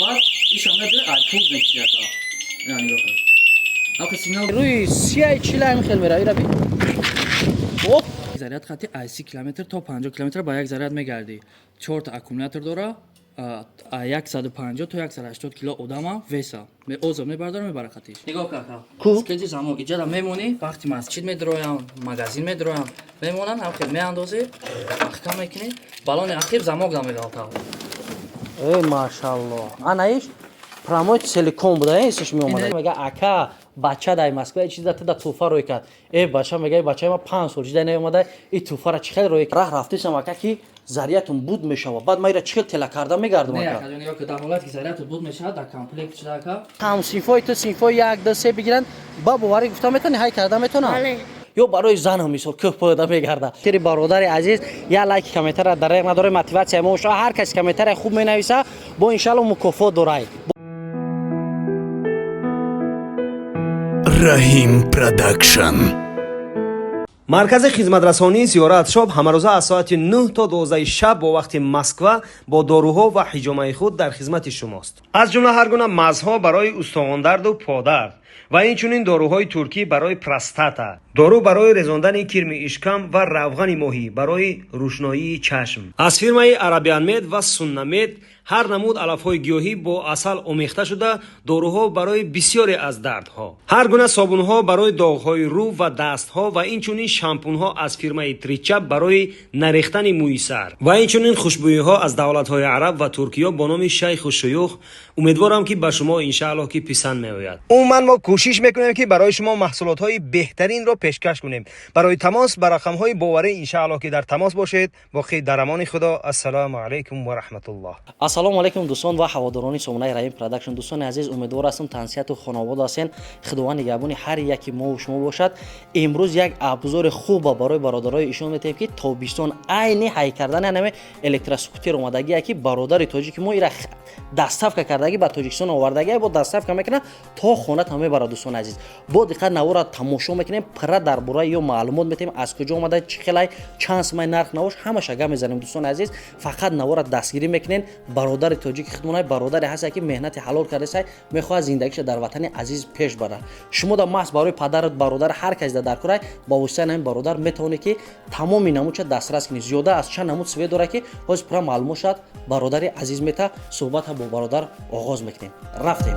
بعد ایش آمده پول میشه کا یعنی نگاه کن آخه سیگنال روی 30 هم خیلی میره ایرا بی اوپ заряд خطی 80 کیلومتر تا 50 کیلومتر با یک заряд میگردی 4 تا اکومولاتور داره 150 تا 180 کیلو آدم ویسا می اوزو میبرداره میبره خطیش نگاه کاکا کو اسکیجی زمان اینجا میمونی وقتی مسجد میدرویم مغازین میدرویم میمونن آخر میاندازی احکام میکنی بالون اخیر زمان دام میگالتا ای ماشاءالله انایش پراموت سیلیکون بوده ایستش می اومده میگه اکا بچه دای مسکو یه چیز داده توفا روی کرد ای بچه میگه بچه ما 5 سال جدا نیومده این توفا را چخیل روی راه رفتیسم اکا کی ذریعتون بود میشه بعد ما را چخیل تلا کرده میگردم نه اکا اکا نگاه که در حالت که ذریعت بود میشه در کامپلکس شده اکا هم سینفوی تو سینفوی 1 2 3 بگیرن بابا واری گفتم میتونی های کرده میتونه بله. یا برای زن هم میسور که پیدا میگرده تیری برادر عزیز یا لایک کامنتر دریغ نداره موتیواسیون ما شما هر کس کامنتر خوب مینویسه با ان شاء الله مکافات داره رحیم پروداکشن. مرکز خدمترسانی زیارت شاپ همروزه از ساعت 9 تا 12 شب با وقت مسکو با داروها و حجامه خود در خدمت شماست. از جمله هر گونه مزها برای استخوان درد و پادرد و اینچنین داروهای ترکی برای پروستاتا، دارو برای رزاندن کرم اشکم و روغن ماهی برای روشنایی چشم. از فیرمای عربیان مید و سنمید هر نمود علفهای گیاهی با عسل آمیخته شده داروها برای بسیاری از دردها. هر گونه صابونها برای داغهای رو و دستها و اینچنین شامپونها از فیرمای تریچا برای نریختن موی سر و اینچنین خوشبویی‌ها از دولت‌های عرب و ترکیه با نام شیخ و شیوخ. امیدوارم که به شما ان شاء الله که پسند میآید. عموما ما کوشش میکنیم که برای شما محصولات‌های بهترین را پیشکش کنیم. برای تماس بر رقم‌های باوری ان شاء الله که در تماس باشید. با خیر در امان خدا. السلام علیکم و رحمت الله. السلام علیکم دوستان و هواداران سامانه رحیم پروداکشن. دوستان عزیز امیدوار هستم تنسیت و خانواده هستین. خداوند نگهبان هر یکی ما و شما باشد. امروز یک ابزار خوب برای برادرای ایشون میتیم که تابستان عین های کردن همه الکتروسکوتر اومدگی که برادر تاجیک ما ایرا دستافک کردگی با تاجیکستان آوردگی با دستافک میکنه تا خونه همه برای دوستان عزیز با دقت نوارا تماشا میکنیم پر درباره یا معلومات میتیم از کجا اومده چه خلای چند سمای نرخ نوش همه شگه میزنیم دوستان عزیز. فقط نوارا دستگیری میکنین برادر تاجیک خدمتای برادر هست که مهنت حلال کرده سای میخواد زندگیش در وطن عزیز پیش بره. شما در محض برای پدرت برادر هر کس در کره با واسطه این برادر میتونه که تمام نمودش دسترس کنی. زیاده از چند نمود سوی داره که باز پر معلومات شد برادر عزیز میته صحبت با برادر آغاز میکنیم. رفتیم.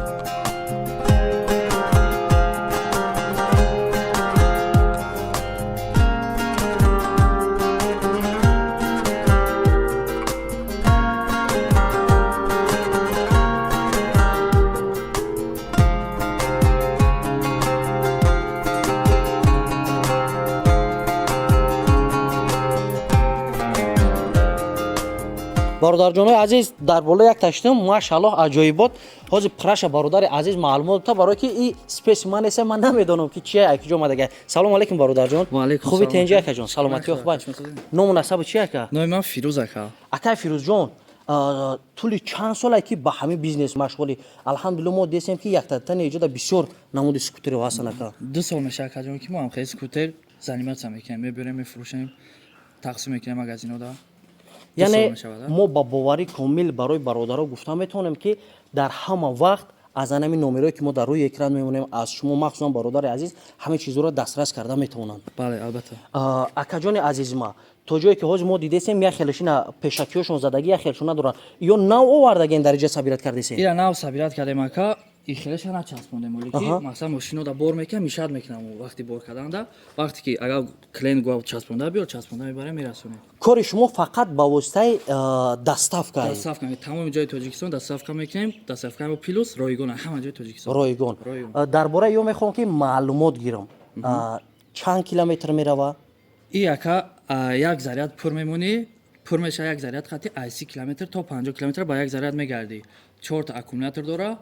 برادر جان عزیز در بالا یک تشتم ماشاءالله عجایبات حاضر پرش برادر عزیز معلومات تا برای که این اسپیسیمن است من نمیدونم که چیه کجا اومده. سلام علیکم برادر جان. و علیکم خوبی سلام. تنجا که جان سلامتی خوبه. نام نسب چیه که نام من فیروز اکا اکا فیروز جان طولی چند ساله که به همین بیزنس مشغولی؟ الحمدلله ما دیدیم که یک تن ایجاد بسیار نمود اسکوتر هستن اکا 2 سال میشه اکا جان که ما هم خیلی اسکوتر زنیمت میکنیم میبریم میفروشیم تقسیم میکنیم مغازینا دا. یعنی ما با باوری کامل برای برادرها گفتم میتونیم که در همه وقت از همین نمره‌ای که ما در روی اکران میمونیم از شما مخصوصا برادر عزیز همه چیزا رو دسترس کرده میتونن. بله البته. اکا جان عزیز ما تو جایی که حاج ما دیدیم یا خیلیشون پیشکیشون زدگی یا خیلیشون ندارن یا نو آوردگی این درجه صبیرت کردیسین اینا نو صبیرت کردیم اکا این خیلیش نچسبوندیم ولی که مثلا ماشینو دا بار میکنم میشد میکنم وقتی بار کردن دا وقتی که اگر کلین گفت چسبونده بیار چسبونده میبره میرسونه. کار شما فقط با واسطه دستافک دستافک تمام جای تاجیکستان دستافک میکنیم. دستافک با پلوس رایگان همه جای تاجیکستان رایگان. درباره یو میخوام که معلومات گیرم چند کیلومتر میروه این اکا یک заряд پر میمونی پر میشه یک заряд خطی 80 کیلومتر تا 50 کیلومتر با یک заряд میگردی 4 تا اکومولاتور داره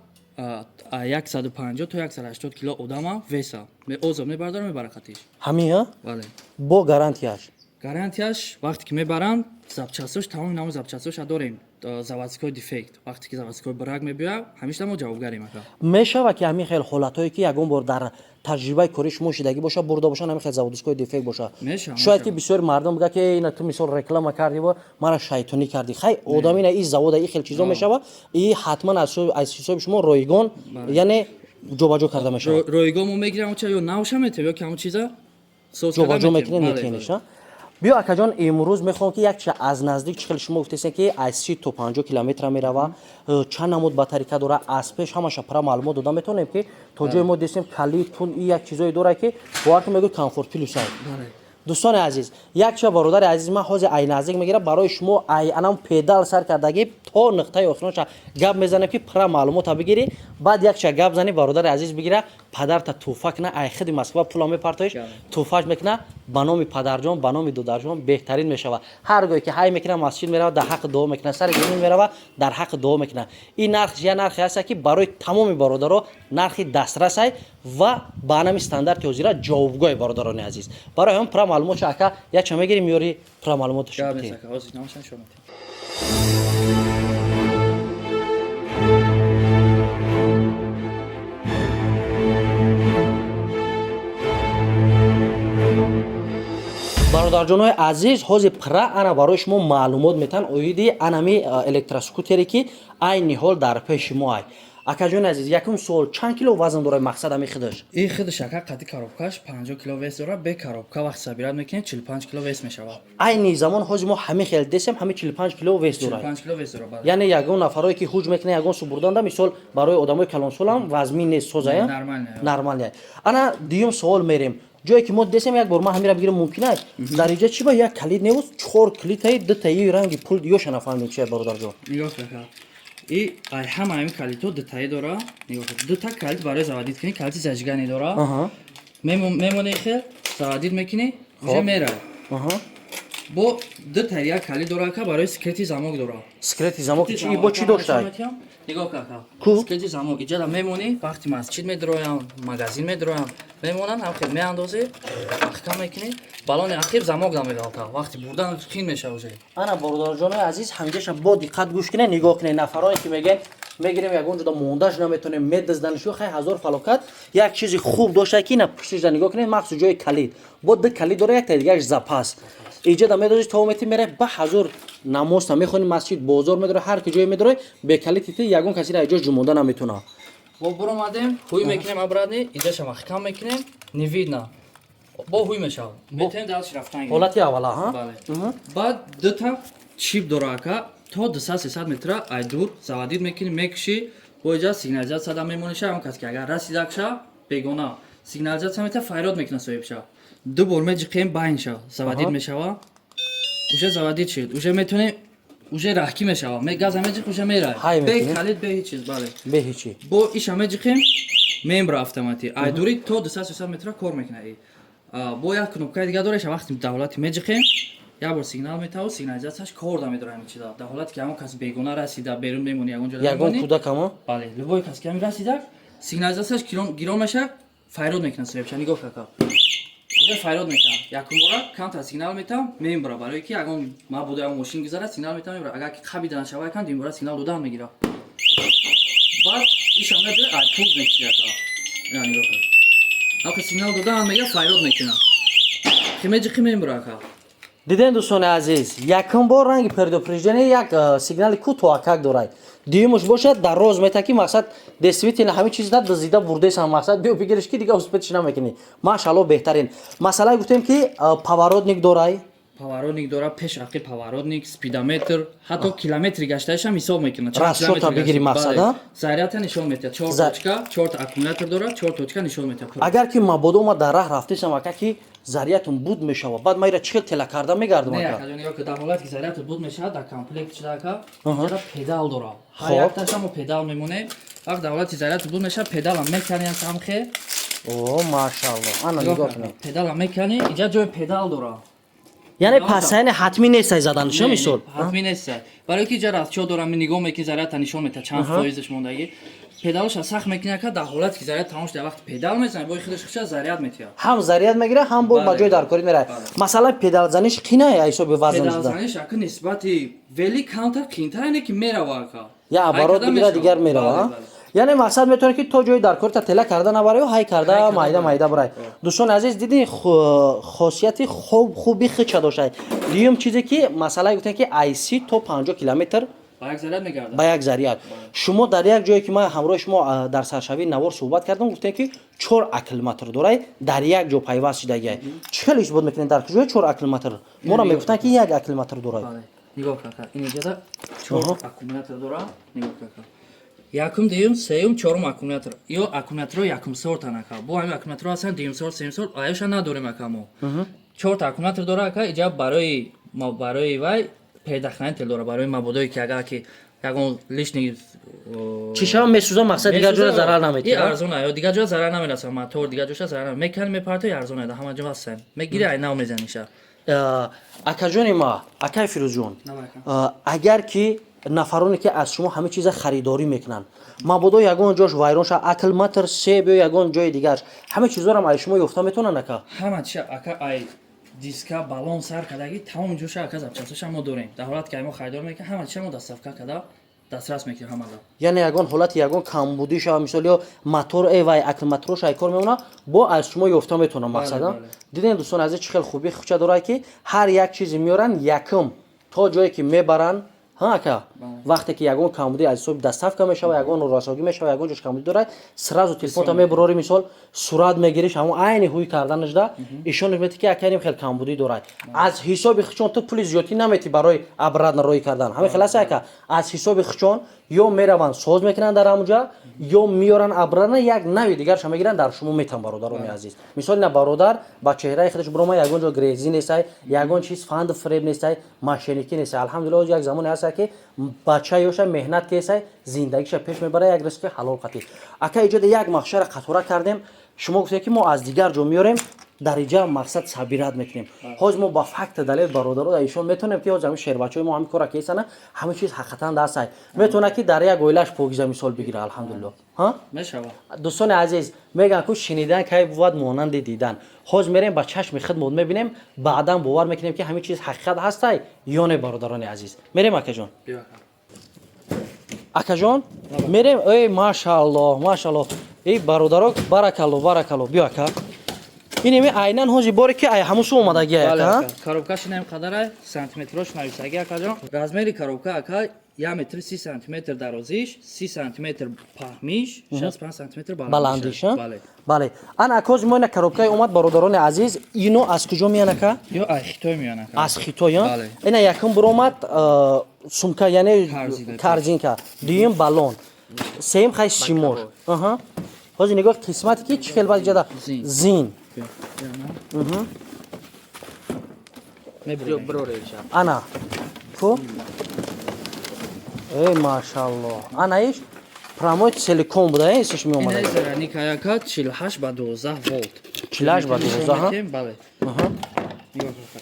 150 تا 180 کیلو آدم ویسا می اوزو میبرداره میبره خطیش همین ها بله با گارانتیاش گارانتیاش وقتی که میبرن زبچسوش تمام نام زبچسوش داریم заводской дефект. Вақте ки заводской брак мебиёяд, ҳамеша мо ҷавобгарем ака. мешава ки ҳамин хел ҳолатое ки ягон бор дар таҷрибаи кори шумо шидагӣ боша бурда бошанд ҳамин хел заводской дефект боша. Мешава, шояд ки мешава. бисёри мардум бигӯяд ки ина ту мисол реклама кардӣ ва мара шайтонӣ кардӣ. Хай одам ина ин завода ин хел чизо мешава, и ҳатман аз ҳисоби шумо ройгон яъне ҷобаҷо карда мешава. Ройгон мо мегирем оча ё навша метем ё ки ҳамон чиза ҷобаҷо мекунем метениш. биё акаҷон имрӯз мехоҳам ки як аз наздик чӣ хел шумо гуфтесен ки аз 30 то 50 километр мерава, чанд намуд батарика дора, аз пеш ҳамаша пара маълумот дода метавонем ки то ҷое мо дистем калид пул и як чизое дора ки боваркун мегӯ комфорт плюс ай. дӯстони азиз, як чиз бародари азиз ман ҳозир ай наздик мегирам барои шумо ай анам педал сар кардагӣ то нуқтаи охироша гап мезанем ки пара маълумота бигирӣ, баъд як чиз гап зани бародари азиз бигира падарта тӯҳфа кина ай хиди Москва пула мепартоиш тӯҳфаш мекуна ба номи падарҷон ба номи додарҷон беҳтарин мешава. ҳар гоҳе ки ҳай мекуна масҷид мерава дар ҳаққи дуо мекуна, сари замин мерава дар ҳаққи дуо мекуна. ин нарх я нархе аст ки барои тамоми бародаро нархи дастрас ай ва ба анами стандарти ҳозира ҷавобгоҳи бародарони азиз. барои ҳам пара маълумот ака якча мегирим миёри пара маълумоташо бародарҷонои азиз, ҳозир пра ана барои шумо маълумот метан оиди анами электроскутере ки айни ҳол дар пеши мо ай. акаҷони азиз, якум суол, чанд кило вазн дорад мақсад ами хидаш? ин хидаш ака қадди коробкаш 50 кило вес дора, бе коробка вақти сабират мекунем 45 кило вес мешава. айни замон ҳозир мо ҳамин хел десем ҳамин 45 кило вес дорад. 45 кило вес дора. яъне ягон нафарое ки ҳуҷ мекунад ягон субурданда мисол барои одамои калонсолам вазмин нест созая нормал я. ана дуюм суол мерем. ҷое ки мо десем як бор ман ҳамира бигирам мумкин аст? дар инҷа чи ба як калид невуз 4 клитаи дутаи ранги пул ёша нафаҳмидем чи бародарҷон. нигоҳ ака. И ай ҳама ҳамин калидҳо дутаи дора. нигоҳ дута калид барои заводид кунӣ, калиди зажигани дора. мемонӣ хел заводид мекунӣ, уже меравад. бо дутаи як калид дора ака барои секрети замок дора. секрети замок чи бо чи доштаи? нигоҳ ака. секрети замок иҷада мемонӣ, вақти масҷид медироям, магазин медироям, мемонанд ҳам меандозӣ, ахкам мекунӣ, балони ахир замок намегалта. вақти бурдан хин меша уже. ана бародарҷонои азиз, ҳамеша бо диққат гӯш кунед, нигоҳ кунед. нафарое ки мегӯянд мегирем ягон ҷода мондаш наметавонем, медазданашо хай ҳазор фалокат. як чизи хуб доштае ки на пуштиша нигоҳ кунед, махсус ҷои калид. бо ду калид дора, якта дигаш запас. иҷада медозӣ то мети мере ба ҳазор намозта мехони масҷид, бозор медоре, ҳар ки ҷое медоре, бе калид тити ягон каси ра иҷо ҷумонда наметавона. бо буромадем, ҳуй мекунем обратно, иҷаша махкам мекунем, не видно. бо ҳуй мешава. метем далш рафтан. ҳолати аввала, ҳа? бале. баъд дута чип дора ака, то 200-300 метра ай дур заводид мекунӣ, мекушӣ, бо иҷа сигнализатсия да мемониш, ҳамон кас ки агар расидакша бегона сигнализатсия мета файрод мекуна соҳибша. ду бор меҷиқем байнша заводид мешава. уже заводид шуд. уже метавонем уже раҳкӣ мешава. газа меҷиқ уже меравад. бе калид бе ҳеҷ чиз, бале. бе ҳечи. бо иша меҷиқем мембра автоматӣ. ай дури то 200-300 метра кор мекуна. бо як кнопкаи дига дора, иша вақти давлати меҷиқем як бор сигнал метаву, сигнализатсияш кор да медора ҳамин чиза. дар ҳолате ки ҳамон кас бегона расида, берун мемони ягон ҷода. ягон кӯдак ҳама? бале, любой кас ки ҳамин расида, сигнализатияш гирон меша, файрод мекуна соҳибша. нигоҳ ака. уже файрод мекунам. якум бора камтар сигнал метавам, мембра барои ки ягон ма буда ягон мошин гузарад, сигнал метавам мембра. агар ки қабида нашава якан дим бора сигнал додан мегира. баъд иша медоре ай пул мекуши ака. ина нигоҳ кун. ака сигнал додан мегира, файрод мекуна. химеҷиқи мембра ака. дидем дӯстони азиз, якум бор ранги предупреждение як сигнали кӯтоҳакак дорад. дуюмуш бошад дароз мета ки мақсад действительно ҳамин чизда дазида бурдесан, мақсад биё бигириш ки дига успетиш намекунӣ. машалло беҳтарин. масъалае гуфтем ки поворотник дорай. поворотник дора, пешақи поворотник, спидометр, ҳатто километри гаштаашам ҳисоб мекунад. расчота бигири мақсад, а? зарядта нишон метад. 4 точка, 4 аккумулятор дора, 4 точка нишон метад. агар ки мабодо ма дар раҳ рафтесам ака ки зарядтун буд мешава, баъд ма ира чӣ хел тела карда мегардам не ака? ака ҷон, ёки дар ҳолате ки зарядтун буд мешавад, дар комплект шуда ака, инҷа педал дора. ҳар якташа мо педал мемонем. вақт дар ҳолати зарядтун буд мешавад, педалам меканем самхе. о машалло, ана нигоҳ кунед. педалам мекани, инҷа ҷои педал дора. یعنی پسین حتمی نیست زدنش مثال حتمی نیست. برای که جرا از چه دارم نگاه میکنی ضرورت نشون میده چند فایزش موندگی. پدالش سخت میکنه که در حالت که ضرورت تمامش در وقت پدال میزنه با خودش خودش ضرورت میتیه. هم ضرورت میگیره هم با جای درکاری میره. مثلا پدال زنیش قینه ایسو به وزن پدال زنیش اگه نسبتی ولی کانتر کینتر اینه که میره واقعا. یا برات بگیره دیگر میره. یعنی مقصد میتونه که تو جای درکاری تا تله کرده نبره و های کرده مایده برای. دوستان عزیز دیدین خاصیت خوبی خیلی داشته. دیگه چیزی که مثلا گفتن که آیسی تو 50 کیلومتر با یک ضرورت میگرده. با یک ضرورت. شما در یک جایی که ما همراه شما در سرشوی نوار صحبت کردم گفتن که 4 کیلومتر داره در یک جو پیوست شده. چه لیش بود میکنین در جای 4 کیلومتر؟ ما را میگفتن که 1 کیلومتر داره. نگاه کن. این اینجا 4 اکومولاتور داره. نگاه کن. یکم دیوم سوم چهارم اکومولاتور یا اکومولاتور یکم سورت نکا با همین اکومولاتور هستن دیوم سورت سیم سورت آیش نداریم اکامو 4 تا اکومولاتور داره که اینجا برای ما برای وای پیدا کردن تل داره برای مبادایی که اگر که یگون لیشنی چیشا میسوزه مقصد دیگه جور ضرر نمیده این ارزونه یا دیگه جور ضرر نمیرسه موتور دیگه جورش ضرر میکنه میپرته ارزونه ده همه جا هستن میگیره اینا میزنیشه اکا جون ما اکای فیروز جون اگر که نفرانی که از شما همه چیز خریداری میکنن مبادا یگون جاش وایرون شه اکل متر سیب یا یگون جای دیگه همه چیزا رو از شما یافته میتونن اکا همه چی اکا ای دیسکا بالون سر کداگی تمام جوش اکا زبچاسش ما داریم در حالت که ما خریدار میکنیم همه چی ما دستافکا کدا دسترس میکنیم همه یعنی یگون حالت یگون کمبودی شه مثلا موتور ای وای اکل مترش ای کار میمونه با از شما یافته میتونن مقصدا دیدین دوستان عزیز چه خیلی خوبی خوچه داره که هر یک چیزی میارن یکم تا جایی که میبرن ها که وقتی که یگون کامودی از صبح دستاف میشه و یگون راساگی میشه و یگون جوش کامودی داره سراز تلفن تا میبراری مثال سرعت میگیریش همون عین هوی کردنش ده ایشون میگه که اکنیم خیلی کامودی داره از حساب خچون تو پلیس زیاتی نمیتی برای ابراد روی کردن همین خلاصه که از حساب خچون یا میروان سوز میکنن در اونجا یا میارن ابرانه یک نوی دیگرش میگیرن در شما میتن برادران عزیز مثال نه برادر با چهره خودش برو ما یگون جو گریزی نیست یگون چیز فاند فریب نیست ماشینیکی نیست الحمدلله یک زمان هست که بچه یوش مهنت کیسه زندگیش پیش میبره یک رزق حلال قطعی اگه ایجاد یک مخشر قطوره کردیم شما گفتید که ما از دیگر جو میاریم در اینجا مقصد صبیرت میکنیم حاج ما با فکت دلیل برادران ایشون میتونیم که همین شهر بچهای ما همین کارا کیسه نه همه چیز حقیقتا دست میتونه که در یک گویلش پوگیزه مثال بگیره الحمدلله ها میشه دوستان عزیز میگن که شنیدن که بود مانند دیدن حاج میریم با چشم خودمون میبینیم بعدا باور میکنیم که همین چیز حقیقت هست یا نه برادران عزیز میریم اکا جان اکا جان میریم ای ماشاءالله ای برادران بارکالله بیا اکا اینمی عیناً حاجی باری که ای هموش اومدگی اکا коробкаш нем қадаре сантиметрош нависаги акаҷон размери коробка ака 1 метр 30 сантиметр дарозиш 30 сантиметр паҳмиш 65 сантиметр баландиш бале ан акоз мо ина коробкаи омад бародарони азиз ино аз куҷо меян ака ё аз хитой меян ака аз хитой ина якум буромад сумка яъне корзинка дуюм балон сеюм хай симош ҳозир нигоҳ қисмате ки чӣ хел баъд ҷада зин ана ко эй машааллоҳ анаиш промой силикон буда истиш меомада ина зараникаяка 48 ба 12 волт 48 ба 12 бале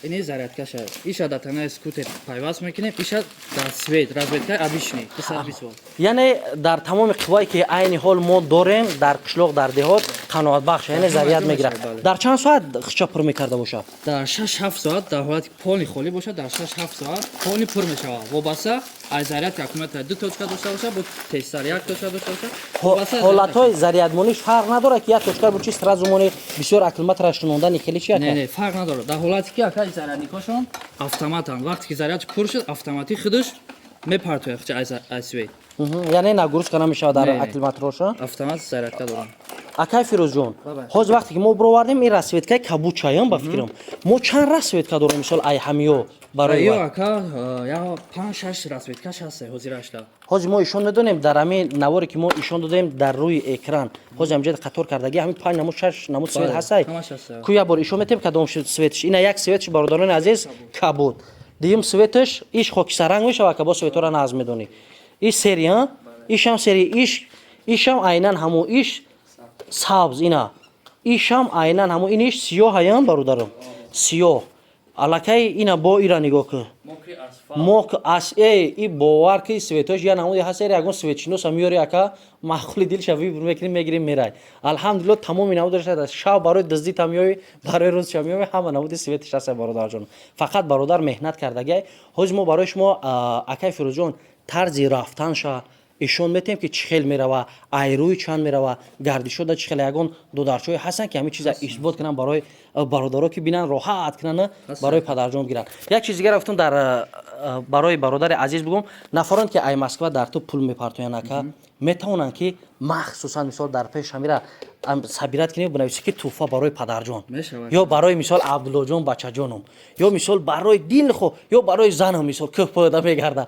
ини зарядкаша иша да танаи скутер пайваст мекунем иша дар свет разведка обычный 220 волт яъне дар тамоми қуввае ки айни ҳол мо дорем дар қишлоқ дар деҳот қаноатбахш яъне заряд мегирад дар чанд соат хича пур мекарда бошад дар 6-7 соат дар ҳолати полни холӣ бошад дар 6-7 соат полни пур мешавад вобаста аз зарядки аккумулятор 2 точка дошта бошад бо тестар 1 точка дошта бошад ҳолатҳои зарядмониш фарқ надорад ки 1 точка бо чи сразу мони бисёр аккумуляторааш мондани хеле чи не фарқ надорад дар ҳолати ки ака зарядникошон автоматан вақте ки заряд пур шуд автоматик худаш мепартояд аз свет яъне нагрузка намешавад дар аккумулятороша автомат зарядка дорад акай фирӯзҷон ҳоз вақте ки мо буровардем ин расветкаи кабучаям ба фикрам мо чанд расветка дорем мисол ай ҳамиё барои ака я 5-6 расветкаш ҳаст ҳозирашда ҳозир мо ишон медонем дар ҳамин наворе ки мо ишон додем дар рӯи экран ҳозир ҳамҷои қатор кардаги ҳамин 5 намуд 6 намуд свет ҳастай ку як бор ишон метем кадом светиш ина як светиш бародарони азиз кабуд дуюм светиш иш хокисаранг мешавад ка бо светора назм медонӣ иш сери ишам сери ишам айнан ҳамон иш сабз ина ишам айнан ҳамон ин иш сиёҳ аян бародарам сиёҳ алакай ина бо ира нигоҳ кӣ мок ас и бовар ки светош я намуди ҳасер ягон светчинос миёри ака маъқули дил шави мекунем мегирем мерай алҳамдулилло тамоми намудаш шав барои дыздид ҳам меёви барои рӯз шам меёви ҳама намуди светиш ҳаст бародарҷон фақат бародар меҳнат кардагай ҳоз мо барои шумо акай фирӯзҷон тарзи рафтанша ишон метем ки чӣ хел мерава айрӯи чанд мерава гардишода чӣ хел ягон додарчои ҳастанд ки ҳамин чиза исбот кунанд барои бародаро ки бинанд роҳат кунанд барои падарҷон гиранд як чиз дигар гуфтам дар барои бародари азиз бигӯм нафарон ки ай Москва дар ту пул мепартоянд ака метавонанд ки махсусан мисол дар пеш ҳамира сабират кинем бинависӣ ки туҳфа барои падарҷон ё барои мисол Абдуллоҷон бачаҷоном ё мисол барои дилхо ё барои занам мисол кӯ пода мегарда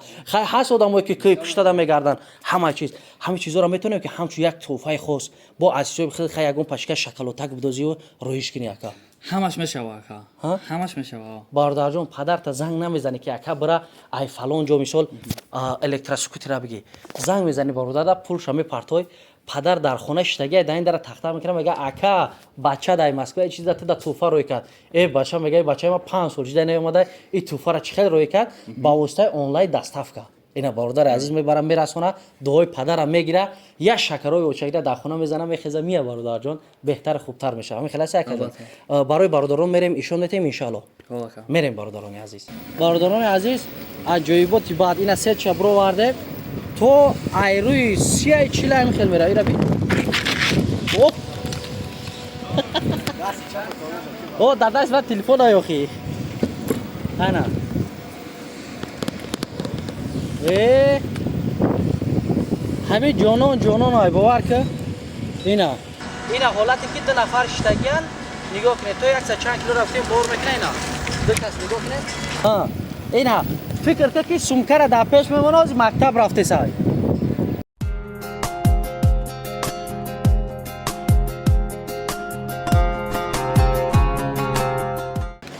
ҳаст одамое ки кӯ куштада мегарданд ҳамин чизоро метавонем ки ҳамчун як туҳфаи хос бо азизои хеле хай ягон пашкаш шоколатак бидозию роиш кунӣ ака ҳамаш мешава ака ҳамаш мешава бародарҷон падарта занг намезанӣ ки ака бира ай фалон ҷо мисол электросукутира бигӣ занг мезанӣ бародарда пулша мепартой падар дар хона шитагия дар ин дара тахта мекунад мега ака бача дар Москва чиз туда туҳфа рӯй кард бача мега бачаи ма 5 сол ҷида наомада и туҳфара чӣ хел рӯй кард ба воситаи онлайн доставка ина бародари азиз мебара мерасона дуои падарам мегира я шакарои очагида дар хона мезана мехеза мия бародарҷон беҳтар хубтар мешава ҳамин хеласи ака барои бародарон мерем ишон метем иншалло мерем бародарони азиз бародарони азиз аҷоиботи баъд ина се чабро вардем то айрӯи 34 ҳамин хел мера ира би о дар даст ва телефон аёхи ана ҳамин ҷонон ай бовар ка ина ҳолате ки ду нафар шитагиян нигоҳ кунед то якса чанд кило рафтем бор мекуна ина ду кас нигоҳ кунед ина фикр кар ки сумкара дар пеш мемона ози мактаб рафтесай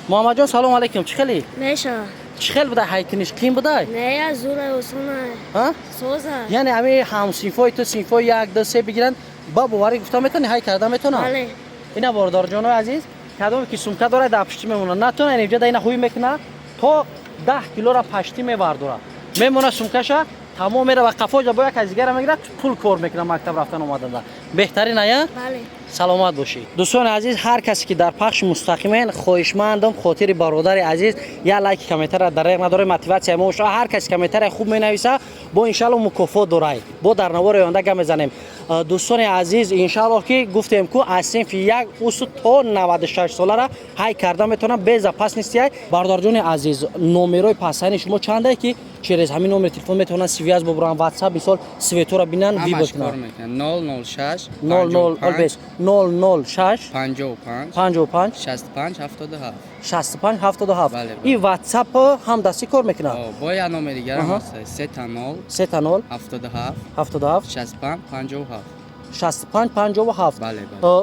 муҳаммадҷон салом алайкум чӣ хели Меша. чӣ хел будай ҳайкуниш қим будай Не, я зура осона. Соза. яъне ҳамин ҳамсинфои ту синфои 1 2 3 бигиранд ба боварӣ гуфта метавонӣ ҳай карда метавонад Бале. ина бородарҷонои азиз кадоме ки сумка дорад дар пушти мемона натонад инҷа да ина ҳуй мекуна то 10 килора пашти мебардора мемона сумкаша тамом мера ва қафоҷа бо як азигара мегирад пул кор мекуна мактаб рафтан омаданда беҳтарин ая Бале. саломат бошед дӯстони азиз ҳар касе ки дар пахши мустақимен хоҳишмандам хотири бародари азиз я лайки комментария дареғ надора мотиватсия мо шуа ҳар касе комментария хуб менависа бо иншалло мукофот дорай бо дар навори оянда гап мезанем дӯстони азиз иншалло ки гуфтем ку аз синфи 1 усу то 96 солара ҳай карда метавонам без запас нестияй бародарҷони азиз номерои пасайни шумо чандае ки через ҳамин номери телефон метавонанд связ бубуранд ватсап мисол светора бинанд вибо кунанд 006 006 55 65 77 и ватсап ҳам дастӣ кор мекунад бо я номери дигарам аст 30 77 65 57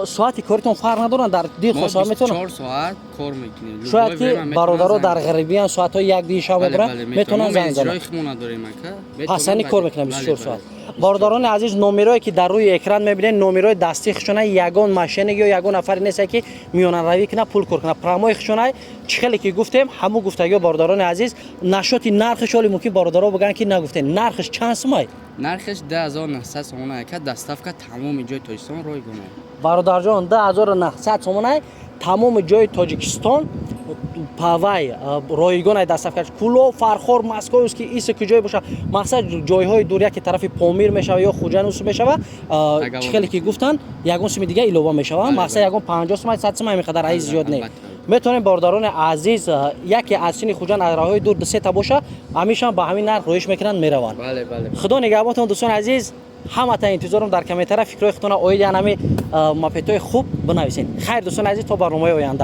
соати коритон фарқ надоранд дар дил хосаа метавонанд 4 соат кор мекунем шояд ки бародаро дар ғарибиян соатҳои 1-2 шаб мебуранд метавонанд занг зананд ҳасани кор мекунам 24 соат бародарони азиз номерое ки дар рӯи экран мебинед номерои дастии хушона ягон машинаи ё ягон нафаре несте ки миёнаравӣ кунад пул кор кунад прамои хушонай чӣ хеле ки гуфтем ҳамун гуфтагиҳо бародарони азиз нашоти нархиш оли мумкин бародаро бигӯянд ки нагуфтем нархиш чанд сумай нархиш 10900 сомона яка доставка тамоми ҷои тоҷикистон ройгона бародарҷон 10900 сомонай тамоми ҷои тоҷикистон павай ройгонай доставкаш куло фархор маскоюс ки исе куҷое боша мақсад ҷойҳои дур яке тарафи помир мешава ё хуҷан усу мешава чӣ хеле ки гуфтанд ягон суми дига илова мешава мақсад ягон 50 сумай 100 сумай меқадар аи зиёд не метавонем бародарони азиз яке аз сини хуҷан аз раҳои дур дусета боша ҳамишан ба ҳамин нарх роиш мекунанд мераванд худо нигаҳбонтон дӯстони азиз ҳамата интизорам дар комментария фикрҳои худтона оиди анами мопетҳои хуб бинависед хайр дӯстони азиз то барномаи оянда